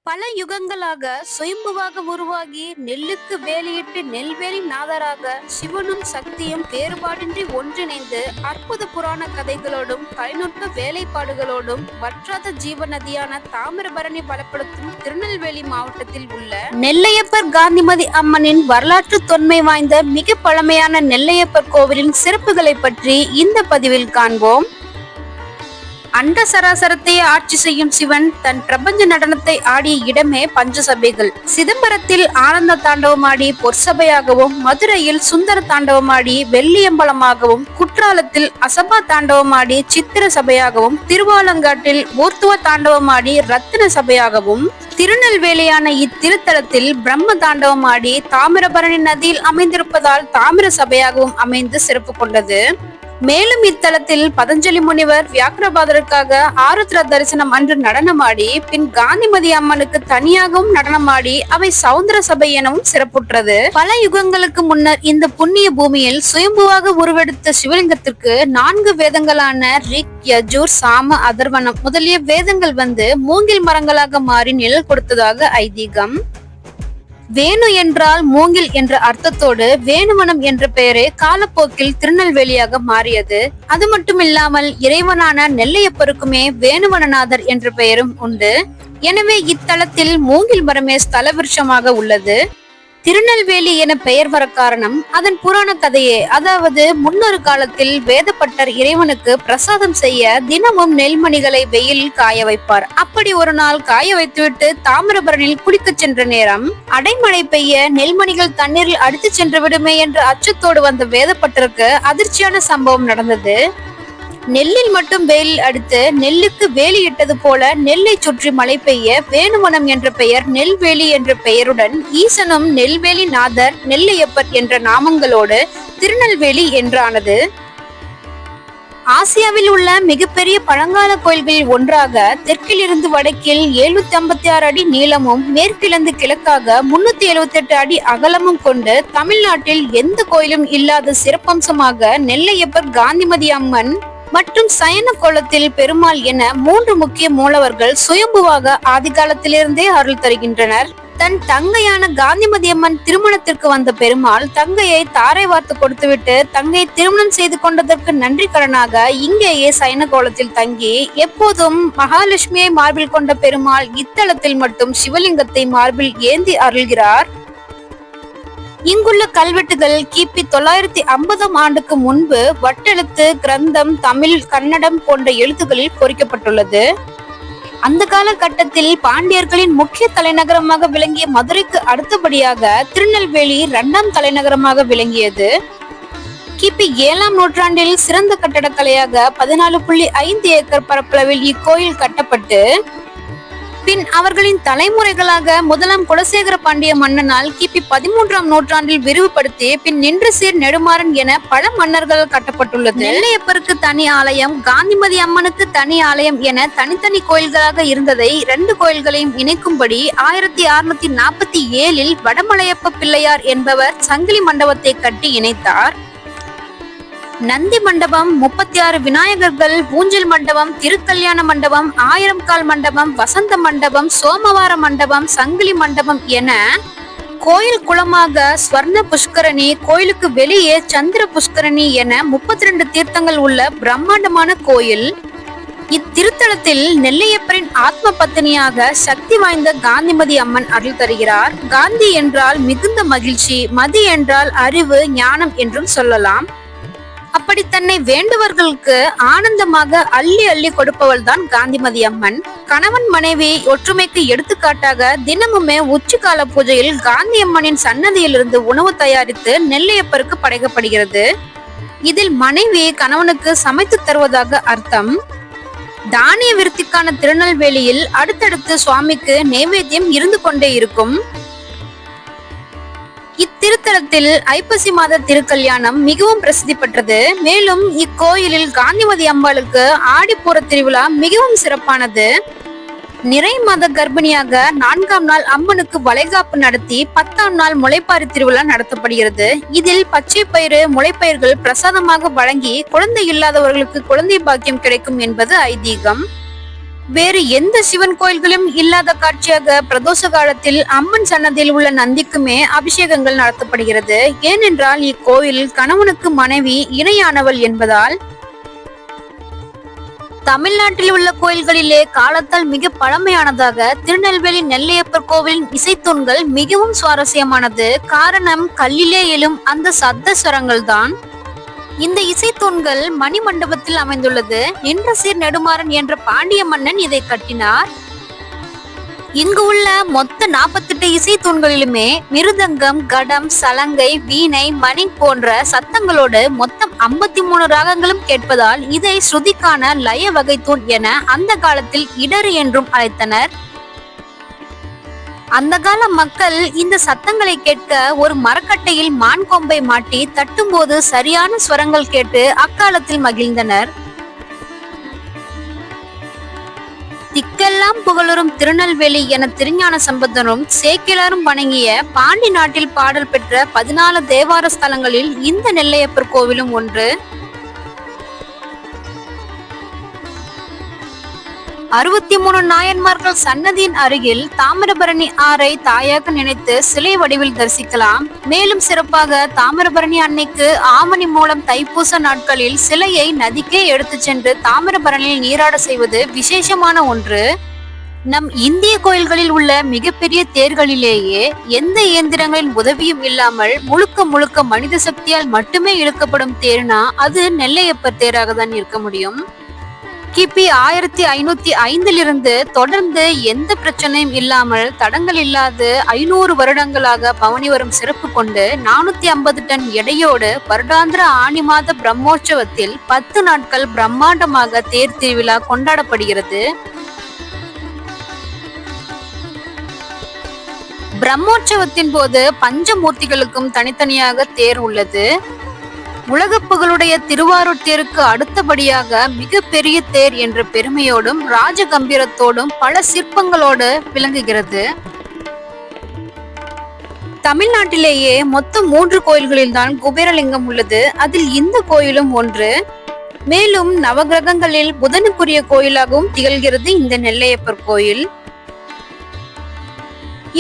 பல யுகங்களாக சுயம்புவாக உருவாகி நெல்லுக்கு வேலியிட்டு நெல்வேலி நாதராக சிவனும் சக்தியும் வேறுபாடின்றி ஒன்றிணைந்து அற்புத புராண கதைகளோடும் கலைநுட்ப வேலைப்பாடுகளோடும் வற்றாத ஜீவ நதியான தாமிரபரணி பலப்படுத்தும் திருநெல்வேலி மாவட்டத்தில் உள்ள நெல்லையப்பர் காந்திமதி அம்மனின் வரலாற்று தொன்மை வாய்ந்த மிக பழமையான நெல்லையப்பர் கோவிலின் சிறப்புகளை பற்றி இந்த பதிவில் காண்போம். அண்ட சராசரத்தையே ஆட்சி செய்யும் சிவன் தன் பிரபஞ்ச நடனத்தை ஆடிய இடமே பஞ்சசபைகள். சிதம்பரத்தில் ஆனந்த தாண்டவமாடி பொற்சபையாகவும், மதுரையில் சுந்தர தாண்டவமாடி வெள்ளியம்பலமாகவும், குற்றாலத்தில் அசபா தாண்டவமாடி சித்திர சபையாகவும், திருவாலங்காட்டில் ஊர்த்துவ தாண்டவமாடி ரத்தின சபையாகவும், திருநெல்வேலியான இத்திருத்தலத்தில் பிரம்ம தாண்டவமாடி தாமிரபரணி நதியில் அமைந்திருப்பதால் தாமிர சபையாகவும் அமைந்து சிறப்பு கொண்டது. மேலும் இத்தலத்தில் பதஞ்சலி முனிவர் வியாக்கிரபாதருக்காக ஆருத்ர தரிசனம் அன்று நடனமாடி பின் காந்திமதி அம்மனுக்கு தனியாகவும் நடனமாடி அவை சவுந்தர சபை எனவும் சிறப்புற்றது. பல யுகங்களுக்கு முன்னர் இந்த புண்ணிய பூமியில் சுயம்புவாக உருவெடுத்த சிவலிங்கத்திற்கு 4 வேதங்களான ரிக், யஜூர், சாம, அதர்வனம் முதலிய வேதங்கள் வந்து மூங்கில் மரங்களாக மாறி நிழல் கொடுத்ததாக ஐதீகம். வேணு என்றால் மூங்கில் என்ற அர்த்தத்தோடு வேணுவனம் என்ற பெயரே காலப்போக்கில் திருநெல்வேலியாக மாறியது. அது மட்டுமில்லாமல் இறைவனான நெல்லையப்பருக்குமே வேணுவனநாதர் என்ற பெயரும் உண்டு. எனவே இத்தலத்தில் மூங்கில் மரமே ஸ்தல விருட்சமாக உள்ளது. திருநெல்வேலி என பெயர் வர காரணம் அதன் புராண கதையே. அதாவது முன்னொரு காலத்தில் வேதப்பட்டர் இறைவனுக்கு பிரசாதம் செய்ய தினமும் நெல்மணிகளை வெயிலில் காய வைப்பார். அப்படி ஒரு நாள் காய வைத்துவிட்டு தாமிரபரணியில் குளிக்க சென்ற நேரம் அடைமழை பெய்ய நெல்மணிகள் தண்ணீரில் அடித்து சென்று விடுமே என்ற அச்சத்தோடு வந்த வேதப்பட்டருக்கு அதிர்ச்சியான சம்பவம் நடந்தது. நெல்லில் மட்டும் வெயில் அடித்து நெல்லுக்கு வேலியிட்டது போல நெல்லை சுற்றி மழை பெய்ய வேணுவனம் என்ற பெயர் நெல்வேலி என்ற பெயருடன் ஈசனும் நெல்வேலி நாதர், நெல்லையப்பர் என்ற நாமங்களோடு திருநெல்வேலி என்றானது. ஆசியாவில் உள்ள மிகப்பெரிய பழங்கால கோயில்களில் ஒன்றாக தெற்கில் இருந்து வடக்கில் 756 அடி நீளமும் மேற்கிலிருந்து கிழக்காக 378 அடி அகலமும் கொண்டு தமிழ்நாட்டில் எந்த கோயிலும் இல்லாத சிறப்பம்சமாக நெல்லையப்பர், காந்திமதி அம்மன் மற்றும் சயன கோலத்தில் பெருமாள் என 3 முக்கிய மூலவர்கள் சுயம்புவாக ஆதி காலத்திலிருந்தே அருள் தருகின்றனர். தன் தங்கையான காந்திமதி அம்மன் திருமணத்திற்கு வந்த பெருமாள் தங்கையை தாரை வார்த்து கொடுத்துவிட்டு தங்கையை திருமணம் செய்து கொண்டதற்கு நன்றி கடனாக இங்கேயே சயன கோலத்தில் தங்கி எப்போதும் மகாலட்சுமியை மார்பில் கொண்ட பெருமாள் இத்தலத்தில் மட்டும் சிவலிங்கத்தை மார்பில் ஏந்தி அருள்கிறார். இங்குள்ள கல்வெட்டுகள் கிபி 950 ஆண்டுக்கு முன்பு வட்டெழுத்து, கிரந்தம், தமிழ், கன்னடம் போன்ற எழுத்துக்களில் பொறிக்கப்பட்டுள்ளது. அந்த காலகட்டத்தில் பாண்டியர்களின் முக்கிய தலைநகரமாக விளங்கிய மதுரைக்கு அடுத்தபடியாக திருநெல்வேலி 2ஆம் தலைநகரமாக விளங்கியது. கிபி 7ஆம் நூற்றாண்டில் சிறந்த கட்டடக்கலையாக 14.5 ஏக்கர் பரப்பளவில் இக்கோயில் கட்டப்பட்டு பின் அவர்களின் தலைமுறைகளாக முதலாம் குலசேகர பாண்டிய மன்னனால் கிபி 13ஆம் நூற்றாண்டில் விரிவுபடுத்தி பின் நின்று சீர் நெடுமாறன் என பல மன்னர்கள் கட்டப்பட்டுள்ளது. நெல்லையப்பருக்கு தனி ஆலயம், காந்திமதி அம்மனுக்கு தனி ஆலயம் என தனித்தனி கோயில்களாக இருந்ததை 2 கோயில்களையும் இணைக்கும்படி 1647 வடமலையப்ப பிள்ளையார் என்பவர் சங்கிலி மண்டபத்தை கட்டி இணைத்தார். நந்தி மண்டபம், 36 விநாயகர்கள், ஊஞ்சல் மண்டபம், திருக்கல்யாண மண்டபம், 1000 கால் மண்டபம், வசந்த மண்டபம், சோமவார மண்டபம், சங்கிலி மண்டபம் என கோயில் குளமாக ஸ்வர்ண புஷ்கரணி, கோயிலுக்கு வெளியே சந்திர புஷ்கரணி என 32 தீர்த்தங்கள் உள்ள பிரம்மாண்டமான கோயில். இத்திருத்தலத்தில் நெல்லையப்பரின் ஆத்ம பத்தினியாக சக்தி வாய்ந்த காந்திமதி அம்மன் அருள் தருகிறார். காந்தி என்றால் மிகுந்த மகிழ்ச்சி, மதி என்றால் அறிவு, ஞானம் என்றும் சொல்லலாம். அப்படி தன்னை வேண்டுவர்களுக்கு ஆனந்தமாக அள்ளி அள்ளி கொடுப்பவள் தான் காந்திமதி அம்மன். கணவன் மனைவி ஒற்றுமைக்கு எடுத்துக்காட்டாக தினமுமே உச்சிகால பூஜையில் காந்தி அம்மனின் சன்னதியிலிருந்து உணவு தயாரித்து நெல்லையப்பருக்கு படைக்கப்படுகிறது. இதில் மனைவி கணவனுக்கு சமைத்து தருவதாக அர்த்தம். தானிய விருத்திக்கான திருநெல்வேலியில் அடுத்தடுத்து சுவாமிக்கு நைவேத்தியம் இருந்து கொண்டே இருக்கும். இத்திருத்தலத்தில் ஐப்பசி மாத திருக்கல்யாணம் மிகவும் பிரசித்தி பெற்றது. மேலும் இக்கோயிலில் காந்திமதி அம்பாளுக்கு ஆடிப்பூர திருவிழா மிகவும் சிறப்பானது. நிறை மாத கர்ப்பிணியாக 4ஆம் நாள் அம்மனுக்கு வளைகாப்பு நடத்தி 10ஆம் நாள் முளைப்பாரி திருவிழா நடத்தப்படுகிறது. இதில் பச்சை பயிறு, முளைப்பயிர்கள் பிரசாதமாக வழங்கி குழந்தை இல்லாதவர்களுக்கு குழந்தை பாக்கியம் கிடைக்கும் என்பது ஐதீகம். வேறு எந்த சிவன் கோயில்களும் இல்லாத காட்சியாக பிரதோஷ காலத்தில் அம்மன் சன்னதியில் உள்ள நந்திக்குமே அபிஷேகங்கள் நடத்தப்படுகிறது. ஏனென்றால் இக்கோயில் கணவனுக்கு மனைவி இணையானவள் என்பதால். தமிழ்நாட்டில் உள்ள கோயில்களிலே காலத்தால் மிக பழமையானதாக திருநெல்வேலி நெல்லையப்பர் கோவிலின் இசைத்தூண்கள் மிகவும் சுவாரஸ்யமானது. காரணம் கல்லிலே எழும் அந்த சப்த ஸ்வரங்கள் தான். இந்த இசைத்தூண்கள் மணி மண்டபத்தில் அமைந்துள்ளது. நின்ற சீர் நெடுமாறன் என்ற பாண்டிய மன்னன் இதை கட்டினார். இங்கு உள்ள மொத்த 48 இசைத்தூண்களிலுமே மிருதங்கம், கடம், சலங்கை, வீணை, மணி போன்ற சத்தங்களோடு மொத்தம் 53 ராகங்களும் கேட்பதால் இதை ஸ்ருதிக்கான லய வகை தூண் என அந்த காலத்தில் இடறு என்றும் அழைத்தனர். அந்த கால மக்கள் இந்த சத்தங்களை கேட்க ஒரு மரக்கட்டையில் மான் கொம்பை மாட்டி தட்டும்போது சரியான ஸ்வரங்கள் கேட்டு அக்காலத்தில் மகிழ்ந்தனர். திக்கெல்லாம் புகழரும் திருநெல்வேலி என திருஞான சம்பந்தரும் சேக்கிழாரும் வணங்கிய பாண்டி நாட்டில் பாடல் பெற்ற 14 தேவார ஸ்தலங்களில் இந்த நெல்லையப்பர் கோவிலும் ஒன்று. 63 நாயன்மார்கள் சன்னதியின் அருகில் தாமிரபரணி ஆறை தாயாக நினைத்து சிலை வடிவில் தரிசிக்கலாம். மேலும் சிறப்பாக தாமிரபரணி அன்னைக்கு ஆவணி மூலம் தைப்பூச நாட்களில் சிலையை நதிக்கே எடுத்து சென்று தாமிரபரணியில் நீராட செய்வது விசேஷமான ஒன்று. நம் இந்திய கோயில்களில் உள்ள மிகப்பெரிய தேர்களிலேயே எந்த இயந்திரங்களின் உதவியும் இல்லாமல் முழுக்க மனித சக்தியால் மட்டுமே இழுக்கப்படும் தேர்னா அது நெல்லையப்பர் தேராக தான் இருக்க முடியும். கிபி 1505 தொடர்ந்து எந்த பிரச்சனையும் இல்லாமல் தடங்கள் இல்லாது 500 வருடங்களாக பவனி வரும் சிறப்பு கொண்டு 450 டன் எடையோடு வருடாந்திர ஆனி மாத பிரம்மோற்சவத்தில் 10 நாட்கள் பிரம்மாண்டமாக தேர் திருவிழா கொண்டாடப்படுகிறது. பிரம்மோற்சவத்தின் போது பஞ்சமூர்த்திகளுக்கும் தனித்தனியாக தேர் உள்ளது. உலக புகழுடைய திருவாரூர் தேருக்கு அடுத்தபடியாக மிக பெரிய தேர் என்ற பெருமையோடும் ராஜ கம்பீரத்தோடும் பல சிற்பங்களோடு விளங்குகிறது. தமிழ்நாட்டிலேயே மொத்தம் 3 கோயில்களில் தான் குபேரலிங்கம் உள்ளது. அதில் இந்த கோயிலும் ஒன்று. மேலும் நவகிரகங்களில் புதனுக்குரிய கோயிலாகவும் திகழ்கிறது இந்த நெல்லையப்பர் கோயில்.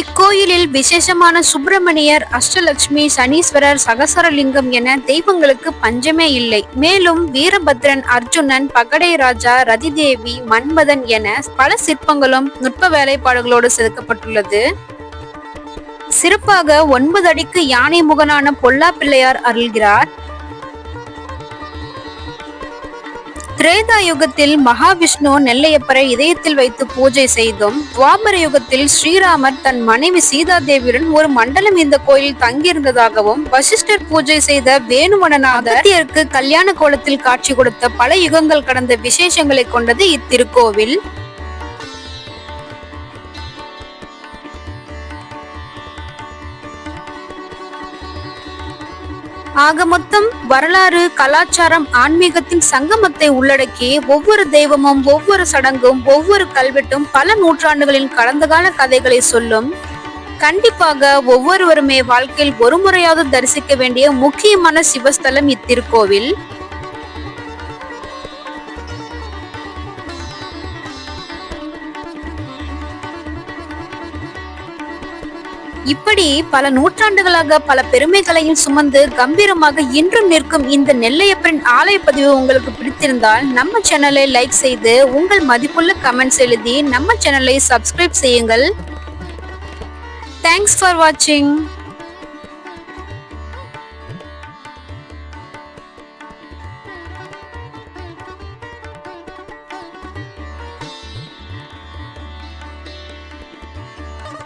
இக்கோயிலில் விசேஷமான சுப்பிரமணியர், அஷ்டலட்சுமி, சனீஸ்வரர், சகசரலிங்கம் என தெய்வங்களுக்கு பஞ்சமே இல்லை. மேலும் வீரபத்ரன், அர்ஜுனன், பகடை ராஜா, ரதிதேவி, மன்மதன் என பல சிற்பங்களும் நுட்ப வேலைப்பாடுகளோடு செதுக்கப்பட்டுள்ளது. சிறப்பாக 9 அடிக்கு யானை முகனான பொல்லா பிள்ளையார் அருள்கிறார். திரேதா யுகத்தில் மகாவிஷ்ணு நெல்லையப்பரை இதயத்தில் வைத்து பூஜை செய்தும், துவாபர யுகத்தில் ஸ்ரீராமர் தன் மனைவி சீதாதேவியுடன் ஒரு மண்டலம் இந்த கோயிலில் தங்கியிருந்ததாகவும், வசிஷ்டர் பூஜை செய்த வேணுவனநாதருக்கு கல்யாண கோலத்தில் காட்சி கொடுத்த பல யுகங்கள் கடந்த விசேஷங்களை கொண்டது இத்திருக்கோவில். ஆக மொத்தம் வரலாறு, கலாச்சாரம், ஆன்மீகத்தின் சங்கமத்தை உள்ளடக்கி ஒவ்வொரு தெய்வமும், ஒவ்வொரு சடங்கும், ஒவ்வொரு கல்வெட்டும் பல நூற்றாண்டுகளின் கடந்த கால கதைகளை சொல்லும். கண்டிப்பாக ஒவ்வொருவருமே வாழ்க்கையில் ஒரு முறையாவது தரிசிக்க வேண்டிய முக்கியமான சிவஸ்தலம் இத்திருக்கோவில். இப்படி பல நூற்றாண்டுகளாக பல பெருமைகளையும் சுமந்து கம்பீரமாக இன்றும் நிற்கும் இந்த நெல்லையப்பரின் ஆலய பதிவு உங்களுக்கு பிடித்திருந்தால் நம்ம சேனலை லைக் செய்து உங்கள் மதிப்புள்ள கமெண்ட்ஸ் எழுதி நம்ம சேனலை சப்ஸ்கிரைப் செய்யுங்கள். தேங்க்ஸ் ஃபார் வாட்சிங்.